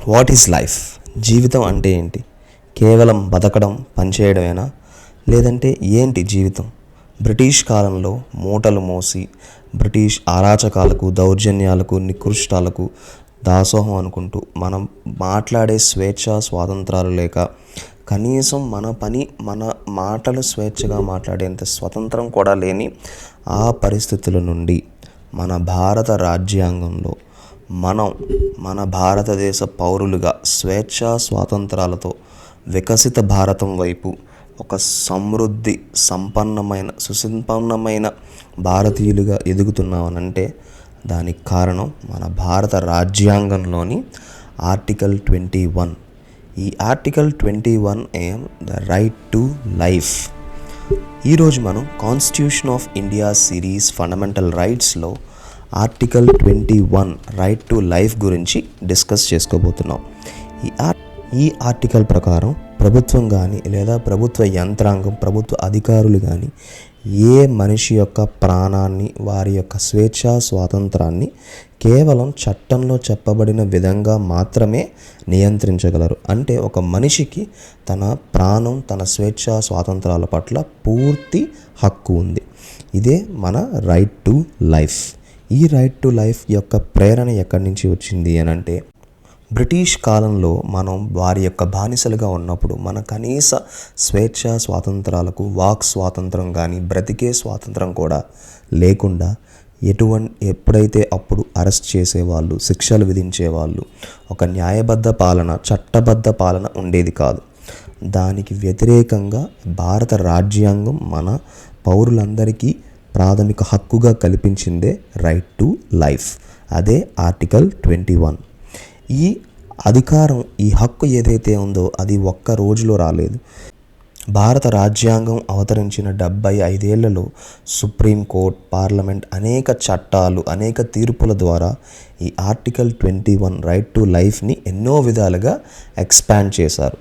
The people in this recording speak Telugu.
What is life? జీవితం అంటే ఏంటి? కేవలం బతకడం, పనిచేయడమేనా? లేదంటే ఏంటి జీవితం? బ్రిటిష్ కాలంలో మూటలు మోసి బ్రిటిష్ అరాచకాలకు, దౌర్జన్యాలకు, నికృష్టాలకు దాసోహం అనుకుంటూ మనం మాట్లాడే స్వేచ్ఛ స్వాతంత్రాలు లేక, కనీసం మన పని మన మాటలు స్వేచ్ఛగా మాట్లాడేంత స్వతంత్రం కూడా లేని ఆ పరిస్థితుల నుండి మన భారత రాజ్యాంగంలో మన భారతదేశ పౌరులుగా స్వేచ్ఛా స్వాతంత్రాలతో వికసిత భారతం వైపు ఒక సమృద్ధి, సుసంపన్నమైన భారతీయులుగా ఎదుగుతున్నామనంటే దానికి కారణం మన భారత రాజ్యాంగంలోని ఆర్టికల్ 21. ఈ ఆర్టికల్ 21 ఏం ద రైట్ టు లైఫ్. ఈరోజు మనం constitution of India series fundamental రైట్స్లో ఆర్టికల్ 21 రైట్ టు లైఫ్ గురించి డిస్కస్ చేసుకోబోతున్నాం. ఈ ఆర్టికల్ ప్రకారం ప్రభుత్వం కానీ లేదా ప్రభుత్వ యంత్రాంగం, ప్రభుత్వ అధికారులు కానీ ఏ మనిషి యొక్క ప్రాణాన్ని, వారి యొక్క స్వేచ్ఛా స్వాతంత్రాన్ని కేవలం చట్టంలో చెప్పబడిన విధంగా మాత్రమే నియంత్రించగలరు. అంటే ఒక మనిషికి తన ప్రాణం, తన స్వేచ్ఛా స్వాతంత్రాల పట్ల పూర్తి హక్కు ఉంది. ఇదే మన రైట్ టు లైఫ్. ఈ రైట్ టు లైఫ్ యొక్క ప్రేరణ ఎక్కడి నుంచి వచ్చింది అని అంటే, బ్రిటిష్ కాలంలో మనం వారి యొక్క బానిసలుగా ఉన్నప్పుడు మన కనీస స్వేచ్ఛ స్వాతంత్రాలకు, వాక్ స్వాతంత్రం కానీ, బ్రతికే స్వాతంత్రం కూడా లేకుండా ఎప్పుడైతే అప్పుడు అరెస్ట్ చేసేవాళ్ళు, శిక్షలు విధించేవాళ్ళు, ఒక న్యాయబద్ధ పాలన, చట్టబద్ధ పాలన ఉండేది కాదు. దానికి వ్యతిరేకంగా భారత రాజ్యాంగం మన పౌరులందరికీ ప్రాథమిక హక్కుగా కల్పించిందే రైట్ టు లైఫ్. అదే ఆర్టికల్ 21. ఈ అధికారం, ఈ హక్కు ఏదైతే ఉందో అది ఒక్క రోజులో రాలేదు. భారత రాజ్యాంగం అవతరించిన 75 ఏళ్లలో సుప్రీంకోర్టు, పార్లమెంట్ అనేక చట్టాలు, అనేక తీర్పుల ద్వారా ఈ ఆర్టికల్ 21 రైట్ టు లైఫ్ని ఎన్నో విధాలుగా ఎక్స్పాండ్ చేశారు.